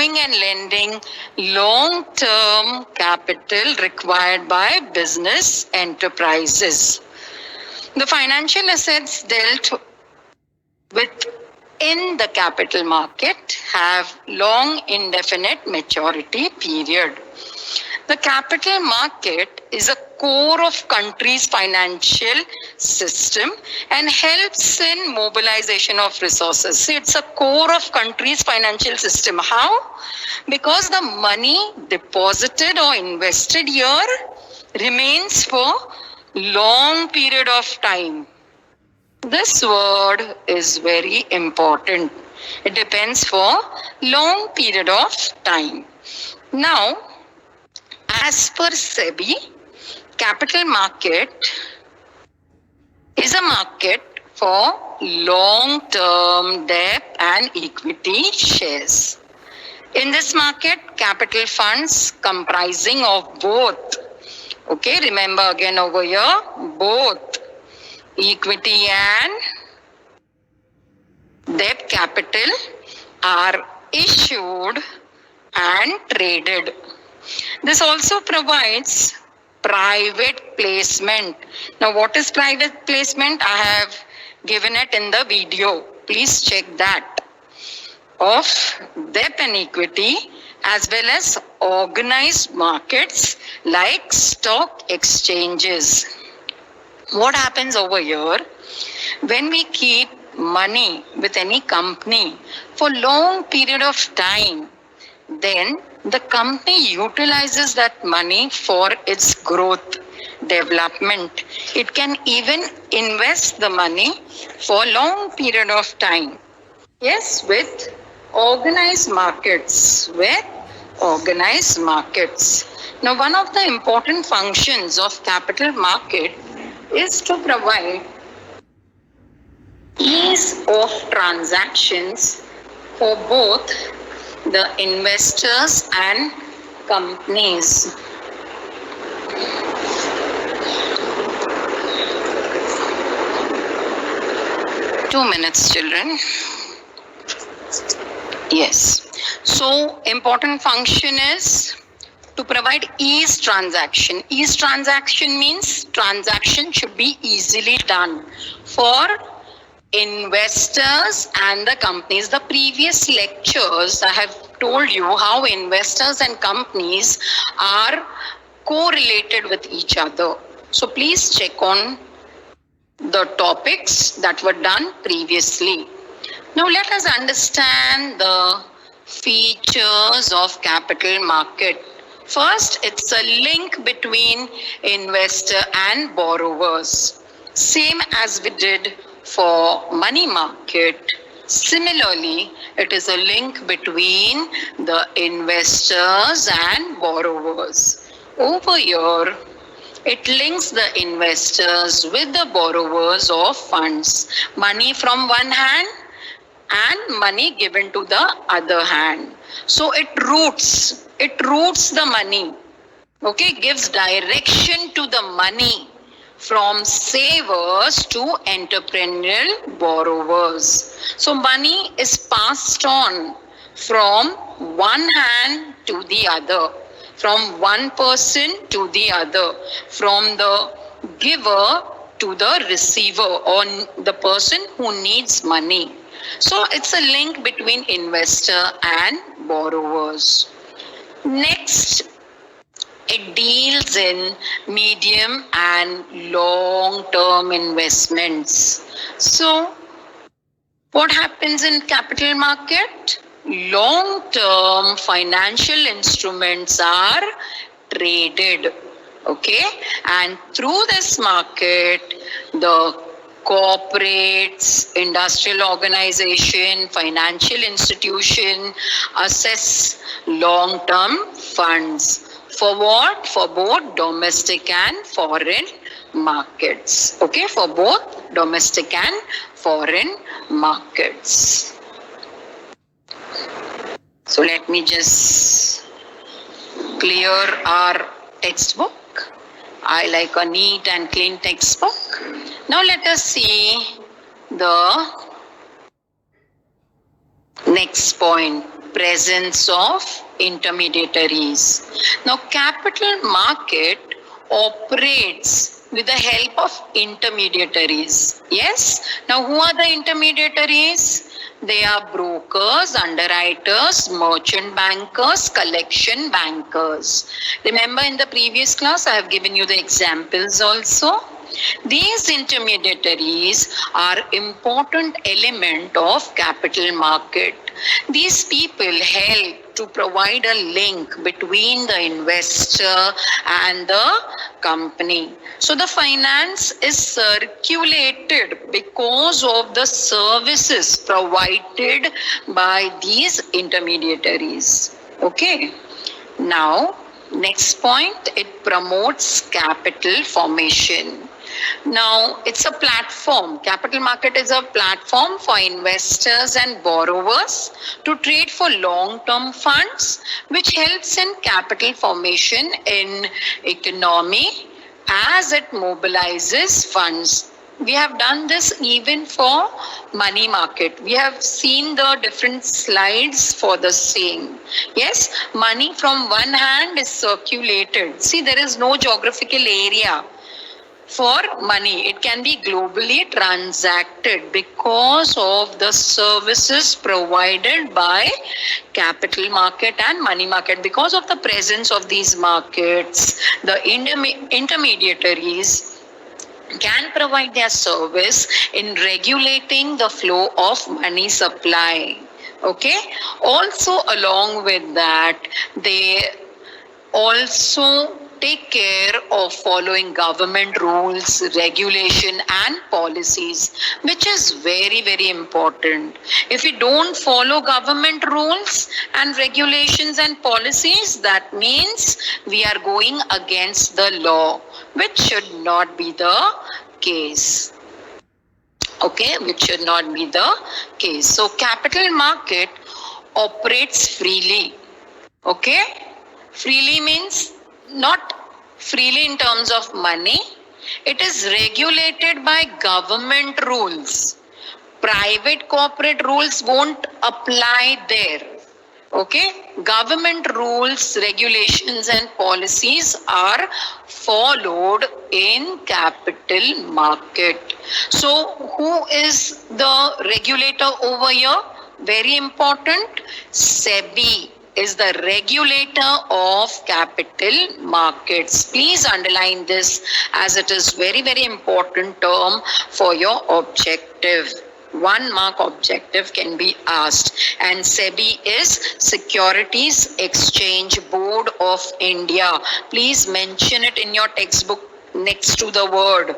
borrowing and lending long-term capital required by business enterprises. The financial assets dealt with in the capital market have long indefinite maturity period. The capital market is a core of country's financial system and helps in mobilization of resources. See, it's a core of country's financial system. How? Because the money deposited or invested here remains for long period of time. This word is very important. It depends for long period of time. Now, as per SEBI, capital market is a market for long-term debt and equity shares. In this market, capital funds comprising of both, okay, remember again over here, both equity and debt capital are issued and traded. This also provides private placement. Now, what is private placement? I have given it in the video. Please check that. Of debt and equity as well as organized markets like stock exchanges. What happens over here? When we keep money with any company for long period of time, then the company utilizes that money for its growth, development. It can even invest the money for long period of time. Yes, with organized markets. With organized markets. Now, one of the important functions of capital market is to provide ease of transactions for both the investors and companies. Two minutes, children. Yes. So, important function is to provide ease transaction. Ease transaction means transaction should be easily done for investors and the companies. The previous lectures I have told you how investors and companies are correlated with each other. So please check on the topics that were done previously. Now let us understand the features of capital market. First, it's a link between investor and borrowers. Same as we did for money market. Similarly, it is a link between the investors and borrowers. Over here, it links the investors with the borrowers of funds. Money from one hand and money given to the other hand. So it roots the money, okay, gives direction to the money from savers to entrepreneurial borrowers. So money is passed on from one hand to the other, from one person to the other, from the giver to the receiver or the person who needs money. So it's a link between investor and borrowers. Next, it deals in medium and long-term investments. So, what happens in capital market? Long-term financial instruments are traded, okay? And through this market, the corporates, industrial organization, financial institution assess long-term funds. For what? For both domestic and foreign markets. Okay, for both domestic and foreign markets. So let me just clear our textbook. I like a neat and clean textbook. Now let us see the next point. presence of intermediaries. Now, capital market operates with the help of intermediaries. Yes? Now, who are the intermediaries? They are brokers, underwriters, merchant bankers, collection bankers. Remember in the previous class, I have given you the examples also. These intermediaries are important element of capital market. These people help to provide a link between the investor and the company. So the finance is circulated because of the services provided by these intermediaries. Okay. Now, next point, it promotes capital formation. Now, it's a platform. Capital market is a platform for investors and borrowers to trade for long-term funds, which helps in capital formation in economy as it mobilizes funds. We have done this even for money market. We have seen the different slides for the same. Yes, money from one hand is circulated. See, there is no geographical area for money. It can be globally transacted because of the services provided by capital market and money market. Because of the presence of these markets, the intermediaries can provide their service in regulating the flow of money supply. Okay. Also, along with that, they also take care of following government rules, regulation and policies, which is very, very important. If we don't follow government rules and regulations and policies, that means we are going against the law, which should not be the case. Okay, which should not be the case. So capital market operates freely. Okay, freely means not freely in terms of money. It is regulated by government rules. Private corporate rules won't apply there. Okay, government rules, regulations and policies are followed in capital market. So who is the regulator over here? Very important. SEBI is the regulator of capital markets. Please underline this as it is very, very important term for your objective. 1 mark objective can be asked. And SEBI is Securities Exchange Board of India. Please mention it in your textbook next to the word.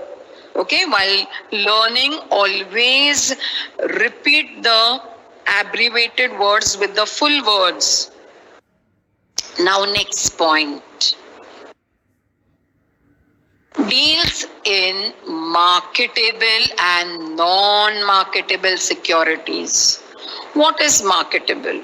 Okay, while learning, always repeat the abbreviated words with the full words. Now, next point. Deals in marketable and non-marketable securities. What is marketable?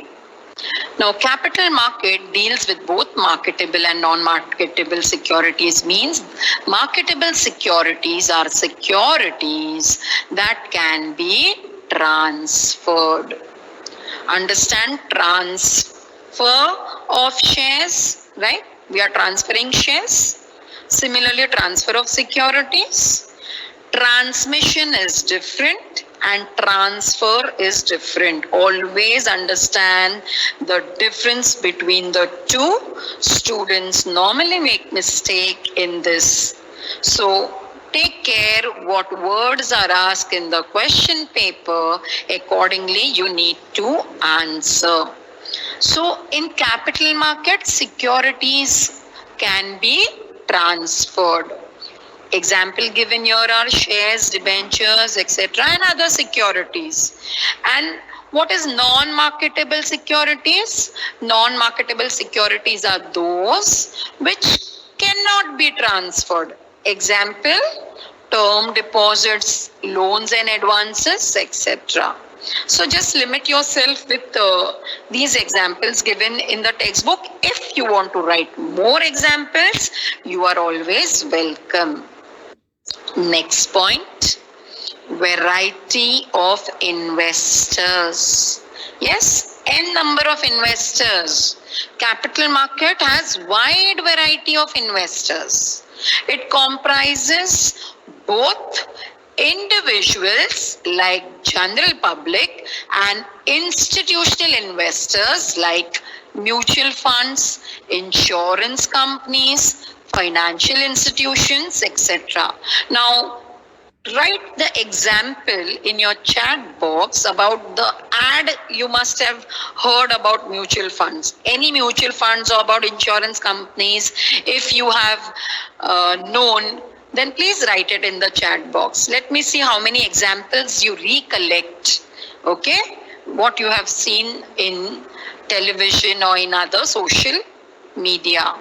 Now, capital market deals with both marketable and non-marketable securities. Means marketable securities are securities that can be transferred. Understand transfer of shares, right? We are transferring shares. Similarly, transfer of securities. Transmission is different and transfer is different. Always understand the difference between the two. Students normally make mistake in this. So take care what words are asked in the question paper. Accordingly, you need to answer. So in capital market, securities can be transferred. Example given here are shares, debentures, etc. and other securities. And what is non-marketable securities? Non-marketable securities are those which cannot be transferred. Example, term deposits, loans and advances, etc. So just limit yourself with these examples given in the textbook. If you want to write more examples, you are always welcome. Next point, variety of investors. Yes, n number of investors. Capital market has wide variety of investors. It comprises both individuals like general public and institutional investors like mutual funds, insurance companies, financial institutions, etc. Now, write the example in your chat box about the ad you must have heard about mutual funds. Any mutual funds or about insurance companies, if you have known, then please write it in the chat box. Let me see how many examples you recollect. Okay, what you have seen in television or in other social media.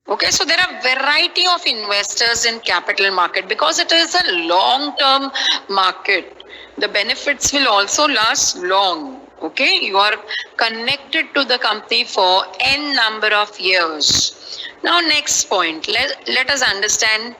Okay, so there are variety of investors in capital market because it is a long-term market. The benefits will also last long. Okay, you are connected to the company for n number of years. Now, next point, let us understand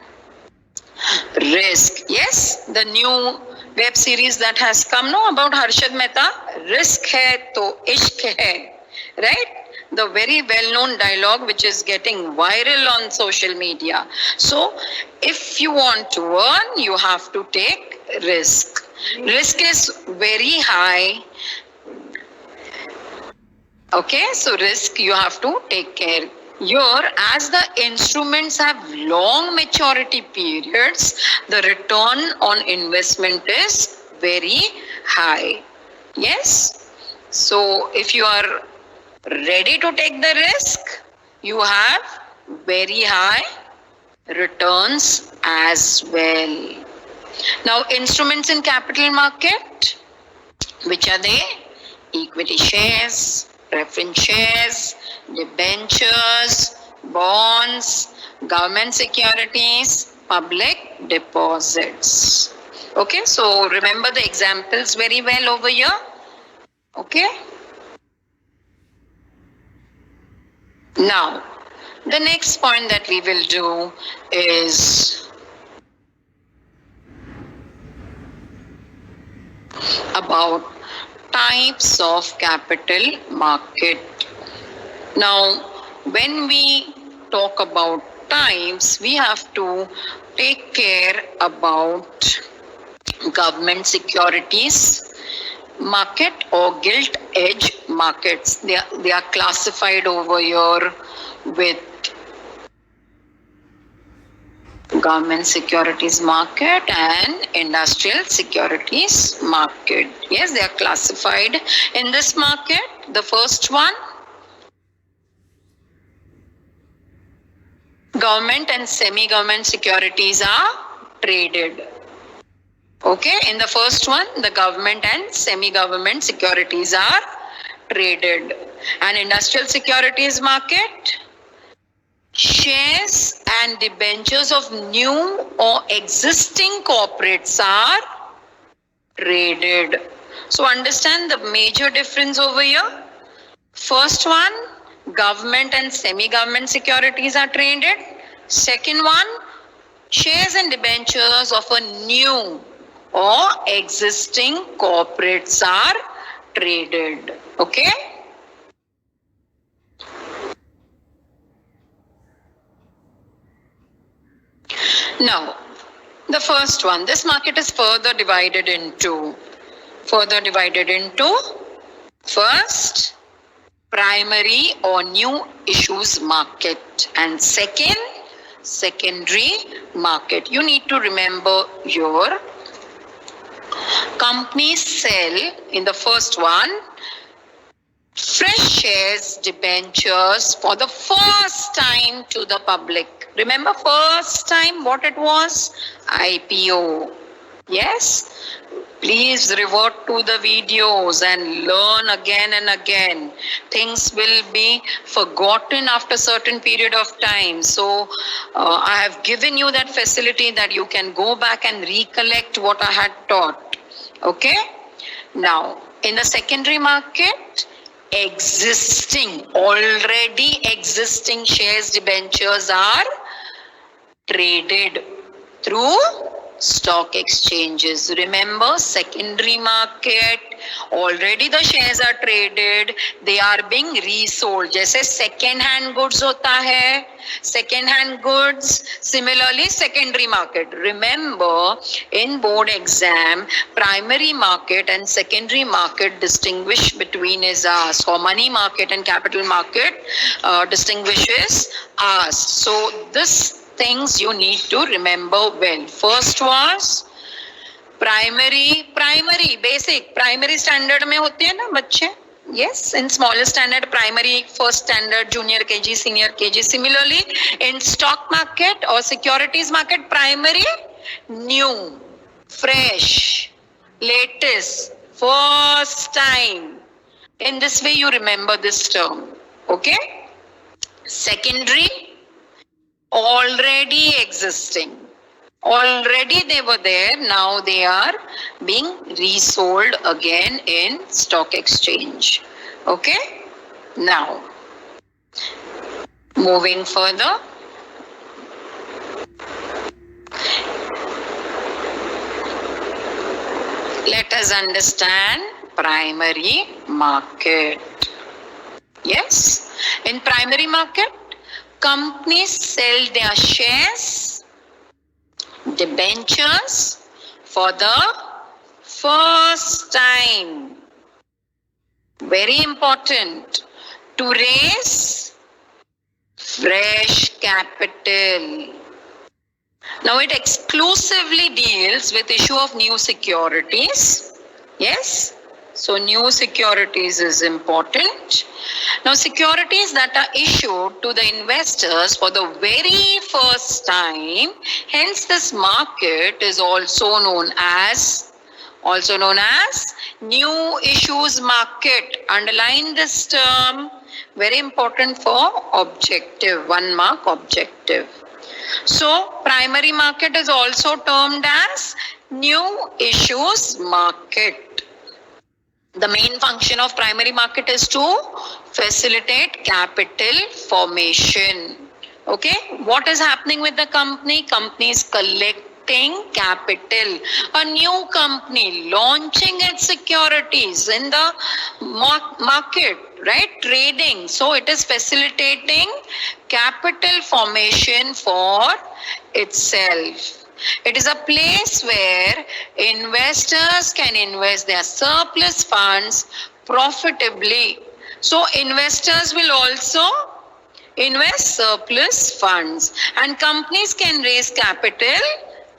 risk. Yes, the new web series that has come now about Harshad Mehta, risk hai to ishq hai, right? The very well-known dialogue which is getting viral on social media. So, if you want to earn, you have to take risk. Risk is very high. Okay, so risk you have to take care. Here, as the instruments have long maturity periods, the return on investment is very high. Yes, so if you are ready to take the risk, you have very high returns as well. Now, instruments in capital market, which are they? Equity shares, preference shares, debentures, bonds, government securities, public deposits. Okay, so remember the examples very well over here. Okay. Now, the next point that we will do is about types of capital market. Now, when we talk about types, we have to take care about government securities market or gilt edge markets. They are classified over here with government securities market and industrial securities market. Yes, they are classified in this market. The first one, government and semi-government securities are traded. Okay, in the first one, the government and semi-government securities are traded. And industrial securities market, shares and debentures of new or existing corporates are traded. So understand the major difference over here. First one, government and semi-government securities are traded. Second one, shares and debentures of a new or existing corporates are traded. Okay. Now, the first one, this market is further divided into first, primary or new issues market, and second, secondary market. You need to remember your companies sell in the first one fresh shares, debentures for the first time to the public. Remember first time what it was? IPO. Yes? Please revert to the videos and learn again and again. Things will be forgotten after a certain period of time. So I have given you that facility that you can go back and recollect what I had taught. Okay? Now, in the secondary market, already existing shares, debentures are traded through stock exchanges. Remember, secondary market, already the shares are traded, they are being resold. जैसे second hand goods होता है, second hand goods, similarly secondary market. Remember, in board exam, primary market and secondary market distinguish between is asked. For money market and capital market, distinguish is asked. So this things you need to remember well. First was primary, basic, primary standard में होते हैं ना बच्चे? Yes, in smaller standard, primary, first standard, junior KG, senior KG. Similarly, in stock market or securities market, primary, new, fresh, latest, first time. In this way, you remember this term. Okay? Secondary, already existing. Already they were there, now they are being resold again in stock exchange. Okay? Now, moving further. Let us understand primary market. Yes? In primary market, companies sell their shares, debentures for the first time. Very important, to raise fresh capital. Now it exclusively deals with issue of new securities. Yes? So new securities is important. Now securities that are issued to the investors for the very first time, hence this market is also known as new issues market. Underline this term, very important for objective, 1 mark objective. So primary market is also termed as new issues market. The main function of primary market is to facilitate capital formation. Okay, what is happening with the company? Company is collecting capital. A new company launching its securities in the market, right? Trading. So it is facilitating capital formation for itself. It is a place where investors can invest their surplus funds profitably. So investors will also invest surplus funds and companies can raise capital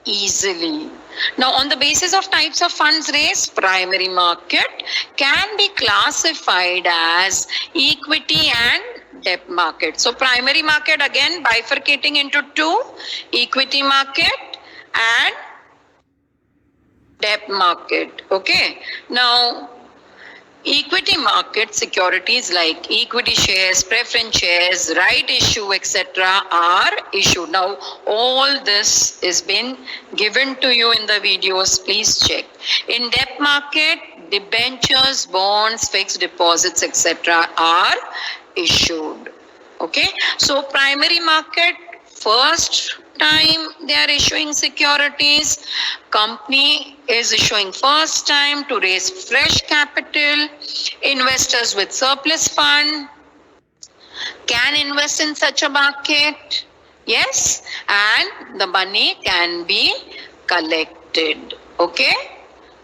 easily. Now on the basis of types of funds raised, primary market can be classified as equity and debt market. So primary market again bifurcating into two, equity market and debt market. Okay, now equity market securities like equity shares, preference shares, right issue, etc. are issued. Now all this is been given to you in the videos, please check. In debt market, debentures, bonds, fixed deposits, etc. are issued. Okay, so primary market, first time they are issuing securities, company is issuing first time to raise fresh capital, investors with surplus fund can invest in such a market, yes, and the money can be collected. Okay,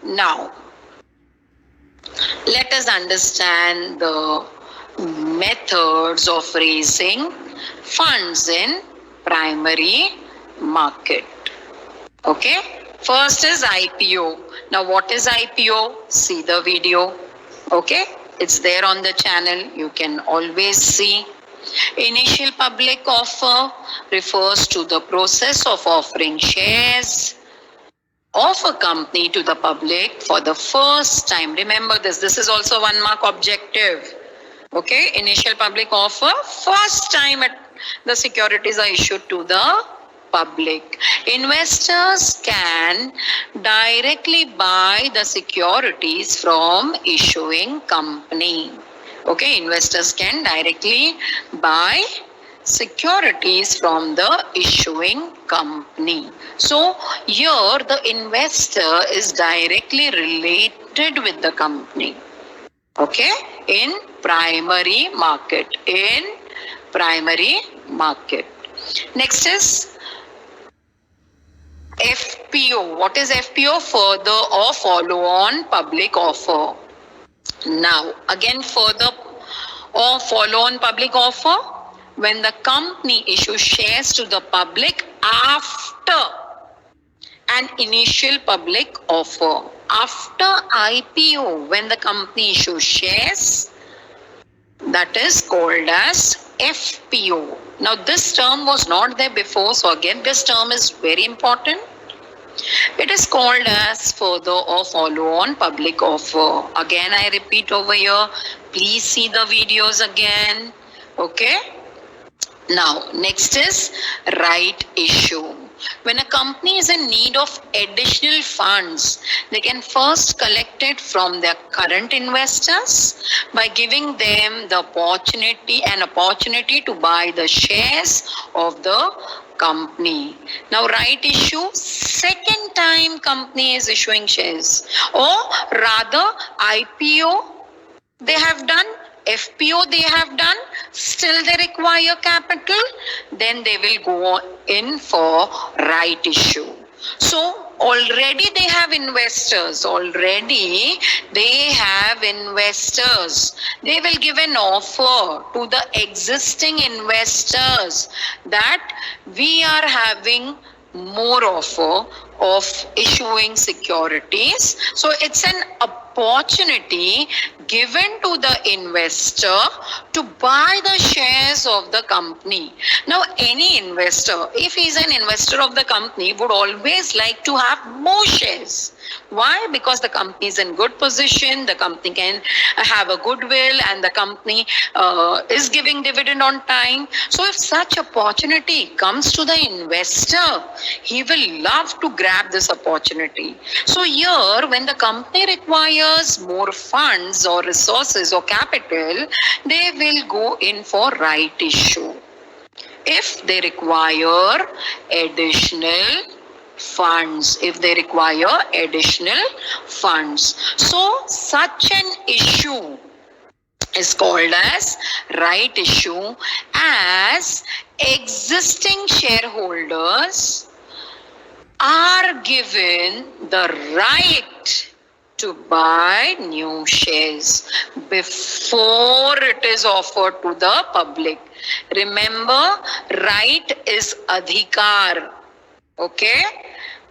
now let us understand the methods of raising funds in primary market. Okay, first is IPO. Now what is IPO? See the video. Okay, it's there on the channel, you can always see. Initial public offer refers to the process of offering shares of a company to the public for the first time. Remember this is also 1 mark objective. Okay, initial public offer, first time the securities are issued to the public. Investors can directly buy the securities from issuing company. Okay, investors can directly buy securities from the issuing company. So here the investor is directly related with the company. Okay, in primary market. Next is FPO. What is FPO? Further or follow on public offer. Now, again, further or follow on public offer, when the company issues shares to the public after an initial public offer. After IPO, when the company issues shares, that is called as FPO. Now, this term was not there before, so again, this term is very important. It is called as further or follow on public offer. Again, I repeat over here, please see the videos again. Okay. Now, next is right issue. When a company is in need of additional funds, they can first collect it from their current investors by giving them the opportunity to buy the shares of the company. Now, right issue, second time company is issuing shares, or rather IPO they have done, FPO they have done, still they require capital, then they will go in for right issue. So already they have investors. They will give an offer to the existing investors that we are having more offer of issuing securities. So it's an opportunity given to the investor to buy the shares of the company. Now, any investor, if he's an investor of the company, would always like to have more shares. Why? Because the company is in good position, the company can have a goodwill, and the company is giving dividend on time. So if such opportunity comes to the investor, he will love to grab this opportunity. So here, when the company requires more funds or resources or capital, they will go in for right issue. If they require additional funds. So such an issue is called as right issue, as existing shareholders are given the right to buy new shares before it is offered to the public. Remember, right is adhikar. Okay,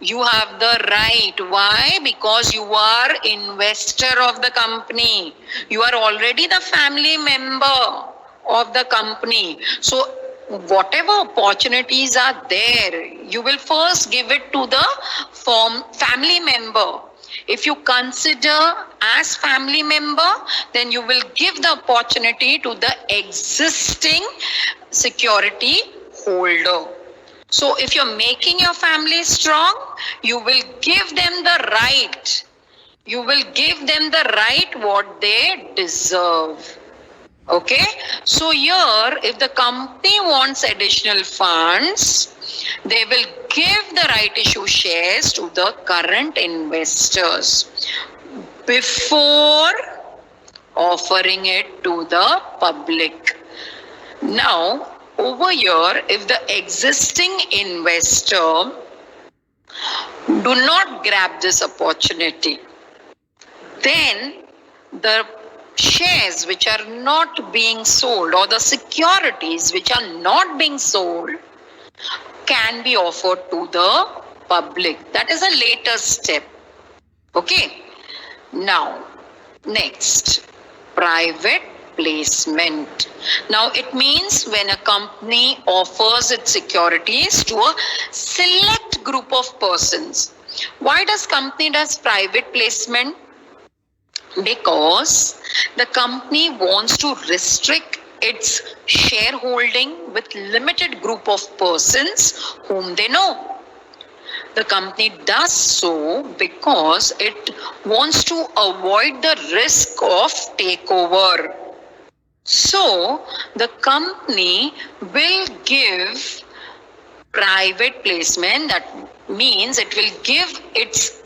you have the right. Why? Because you are investor of the company. You are already the family member of the company. So whatever opportunities are there, you will first give it to the family member. If you consider as family member, then you will give the opportunity to the existing security holder. So if you're making your family strong, you will give them the right. What they deserve. Okay. So here, if the company wants additional funds, they will give the right issue shares to the current investors before offering it to the public. Now, over here, if the existing investor do not grab this opportunity, then the shares which are not being sold, or the securities which are not being sold, can be offered to the public. That is a later step. Okay. Now, next, private placement. Now, it means when a company offers its securities to a select group of persons. Why does company does private placement? Because the company wants to restrict its shareholding with limited group of persons whom they know. The company does so because it wants to avoid the risk of takeover. So the company will give private placement. That means it will give its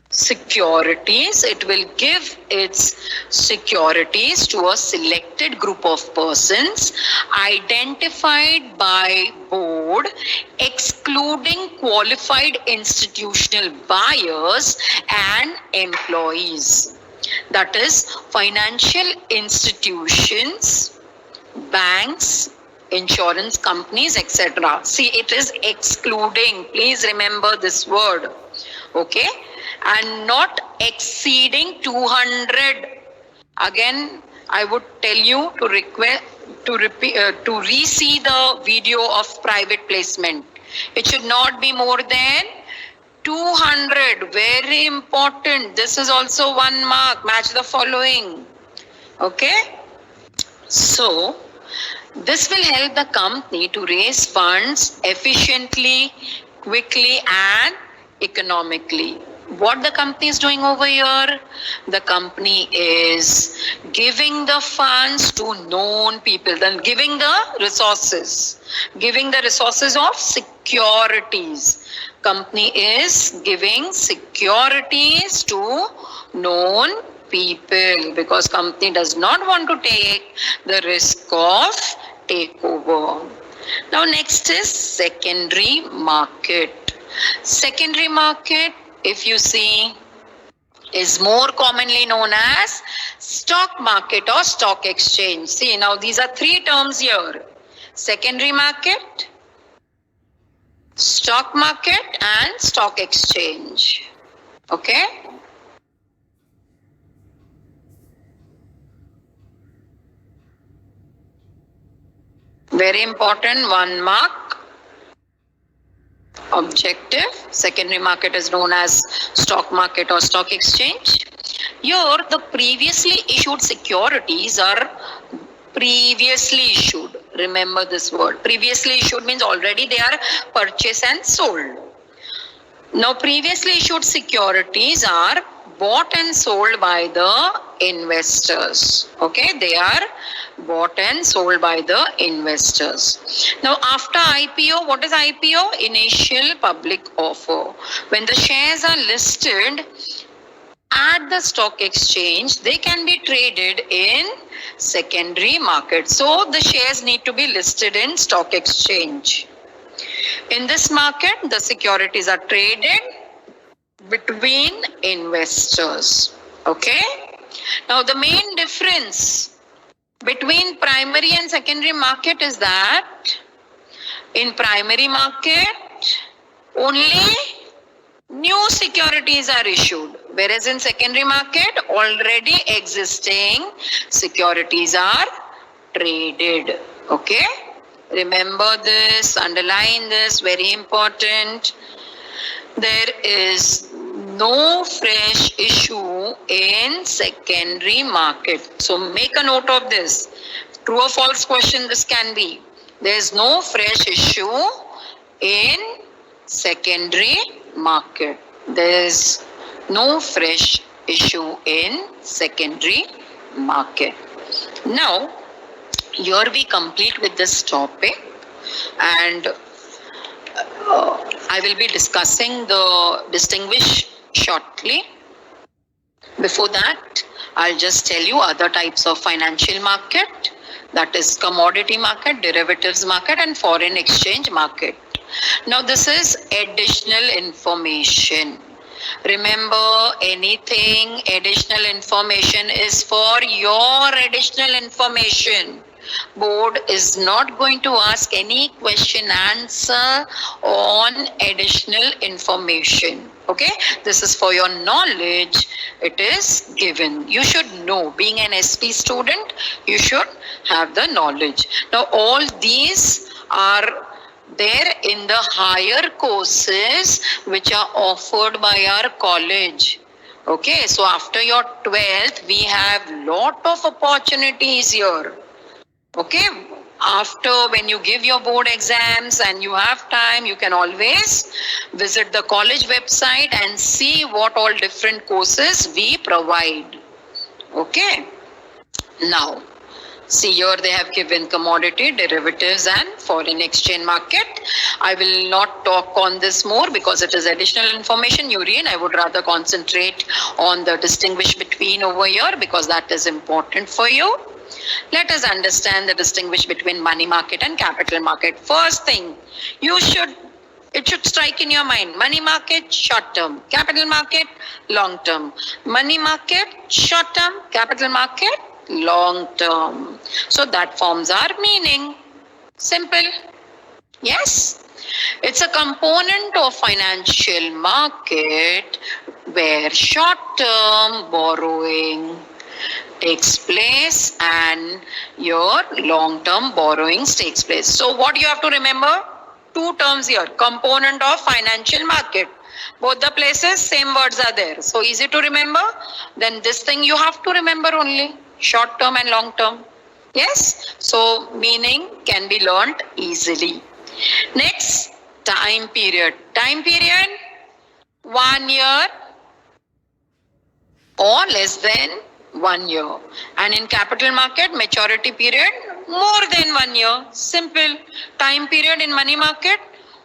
securities. It will give its securities to a selected group of persons identified by board, excluding qualified institutional buyers and employees. That is, financial institutions, banks, insurance companies, etc. See, it is excluding. Please remember this word. Okay? And not exceeding 200. Again, I would tell you to request to re-see the video of private placement. It should not be more than 200. Very important. This is also 1 mark. Match the following. Okay? So, this will help the company to raise funds efficiently, quickly, and economically. What the company is doing over here? The company is giving the funds to known people, then giving the resources of securities. Company is giving securities to known people because company does not want to take the risk of takeover. Now next is secondary market. Secondary market, if you see, is more commonly known as stock market or stock exchange. See, now these are 3 terms here. Secondary market, stock market, and stock exchange. Okay? Very important, 1 mark. Objective. Secondary market is known as stock market or stock exchange. Here, the previously issued securities are previously issued. Remember this word. Previously issued means already they are purchased and sold. Now, previously issued securities are bought and sold by the investors. Okay, they are bought and sold by the investors. Now, after IPO, what is IPO? Initial public offer. When the shares are listed at the stock exchange, they can be traded in secondary market. So, the shares need to be listed in stock exchange. In this market, the securities are traded between investors. Okay? Now, the main difference between primary and secondary market is that in primary market, only new securities are issued, whereas in secondary market, already existing securities are traded. Okay? Remember this, underline this, very important. There is no fresh issue in secondary market. So make a note of this. True or false question this can be. There is no fresh issue in secondary market. There is no fresh issue in secondary market. Now, here we complete with this topic, and I will be discussing the distinguish shortly. Before that, I'll just tell you other types of financial market, that is commodity market, derivatives market, and foreign exchange market. Now, this is additional information. Remember, anything additional information is for your additional information. Board is not going to ask any question answer on additional information. Okay, this is for your knowledge. It is given. You should know. Being an SP student, you should have the knowledge. Now, all these are there in the higher courses which are offered by our college. Okay, so after your 12th, we have lot of opportunities here. Okay, after when you give your board exams and you have time, you can always visit the college website and see what all different courses we provide. Okay, now See here they have given commodity, derivatives and foreign exchange market. I will not talk on this more because it is additional information you read. I would rather concentrate on the distinguish between over here because that is important for you. Let us understand the distinguish between money market and capital market. First thing, it should strike in your mind. Money market, short term. Capital market, long term. Money market, short term. Capital market, long term. So that forms our meaning. Simple. Yes. It's a component of financial market where short term borrowing takes place and your long term borrowings takes place. So what you have to remember? Two terms here, component of financial market. Both the places, same words are there. So easy to remember. Then this thing you have to remember only, short term and long term. Yes. So meaning can be learned easily. Next, time period. Time period, 1 year or less than 1 year. And in capital market, maturity period, more than 1 year. Simple. Time period in money market,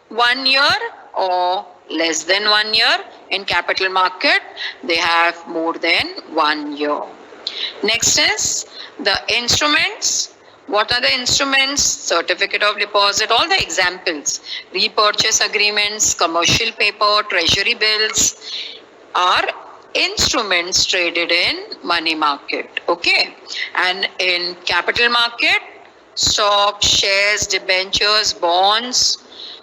1 year or less than 1 year. In capital market, they have more than 1 year. Next is the instruments. What are the instruments? Certificate of deposit, all the examples. Repurchase agreements, commercial paper, treasury bills are instruments traded in money market. Okay. And in capital market, stocks, shares, debentures, bonds,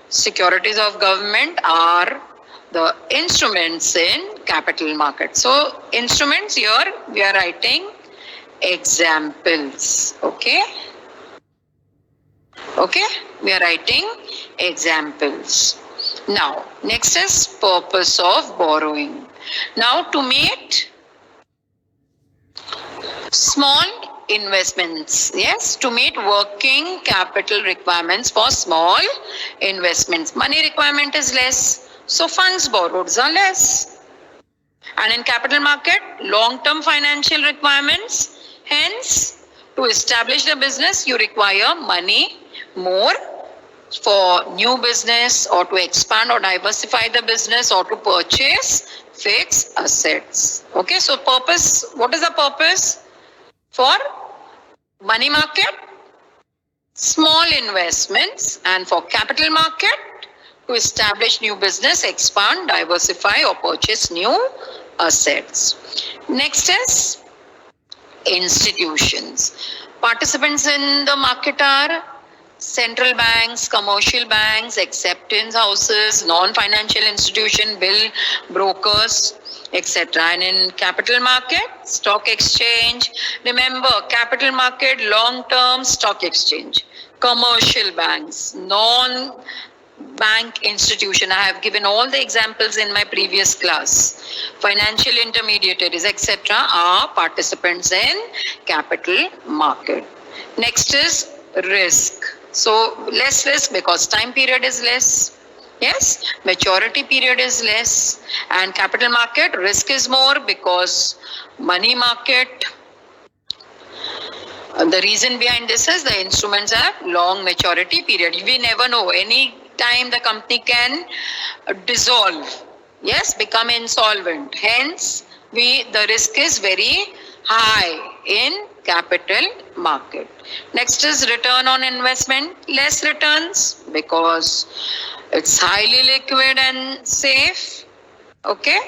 securities of government are the instruments in capital market. So instruments here we are writing examples. Okay. Okay. We are writing examples. Now, next is purpose of borrowing. Now to meet small investments, yes, to meet working capital requirements for small investments. Money requirement is less, so funds borrowed are less. And in capital market, long-term financial requirements, hence to establish the business, you require money more for new business or to expand or diversify the business or to purchase fixed assets. Okay, so purpose, what is the purpose? For money market, small investments, and for capital market, to establish new business, expand, diversify or purchase new assets. Next is institutions. Participants in the market are central banks, commercial banks, acceptance houses, non-financial institution, bill brokers, etc. And in capital market, stock exchange. Remember, capital market, long-term stock exchange, commercial banks, non-bank institution. I have given all the examples in my previous class. Financial intermediaries, etc. are participants in capital market. Next is risk. So less risk because time period is less. Yes, maturity period is less, and capital market risk is more because money market. The reason behind this is the instruments have long maturity period. We never know, any time the company can dissolve, yes, become insolvent. Hence, the risk is very high in capital market. Next is return on investment, less returns because it's highly liquid and safe. Okay,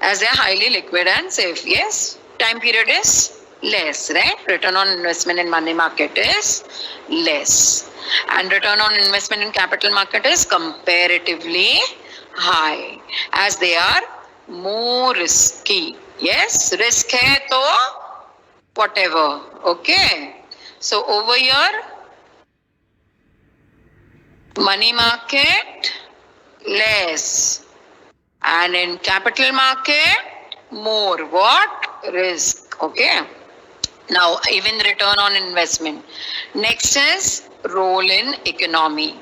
as they're highly liquid and safe. Yes, time period is less, right? Return on investment in money market is less, and return on investment in capital market is comparatively high as they are more risky. Yes, risk hai to whatever. Okay, so over here, money market less, and in capital market more. What? Risk. Okay. Now even return on investment. Next is role in economy.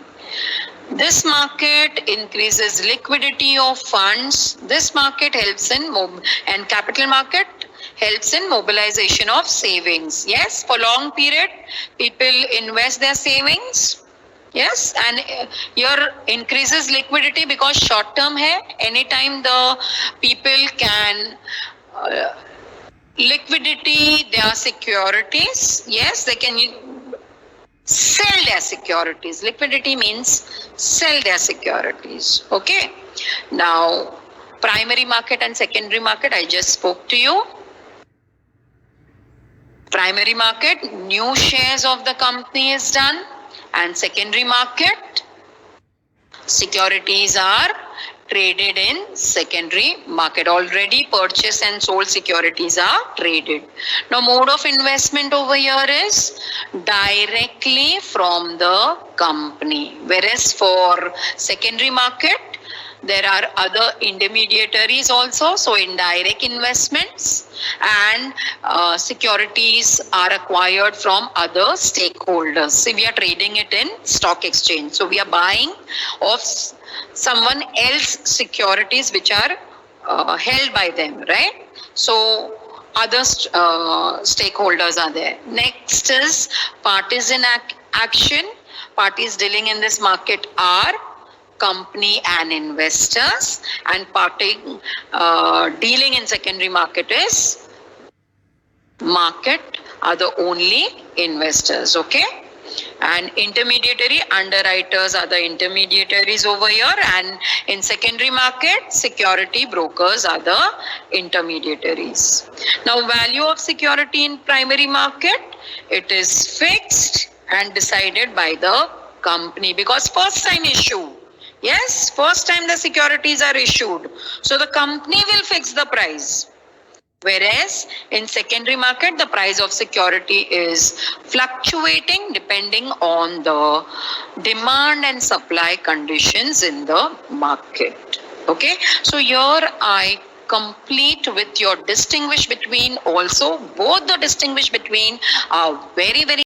This market increases liquidity of funds. This market helps in and capital market helps in mobilization of savings. Yes, for long period, people invest their savings. Yes, and here increases liquidity because short term hai. Anytime the people can liquidity their securities. Yes, they can sell their securities. Liquidity means sell their securities. Okay. Now, primary market and secondary market, I just spoke to you. Primary market, new shares of the company is done, and secondary market, securities are traded in secondary market. Already purchased and sold securities are traded. Now, mode of investment over here is directly from the company, whereas for secondary market, there are other intermediaries also, so indirect investments, and securities are acquired from other stakeholders. So we are trading it in stock exchange. So we are buying of someone else securities which are held by them, right? So other stakeholders are there. Next is parties in action. Parties dealing in this market are company and investors, and party dealing in secondary market is market are the only investors. Okay, and intermediary underwriters are the intermediaries over here, and in secondary market security brokers are the intermediaries. Now, value of security in primary market, it is fixed and decided by the company because first time issue. Yes, first time the securities are issued. So the company will fix the price. Whereas in secondary market, the price of security is fluctuating depending on the demand and supply conditions in the market. Okay, so here I complete with your distinguish between also. Both the distinguish between are very, very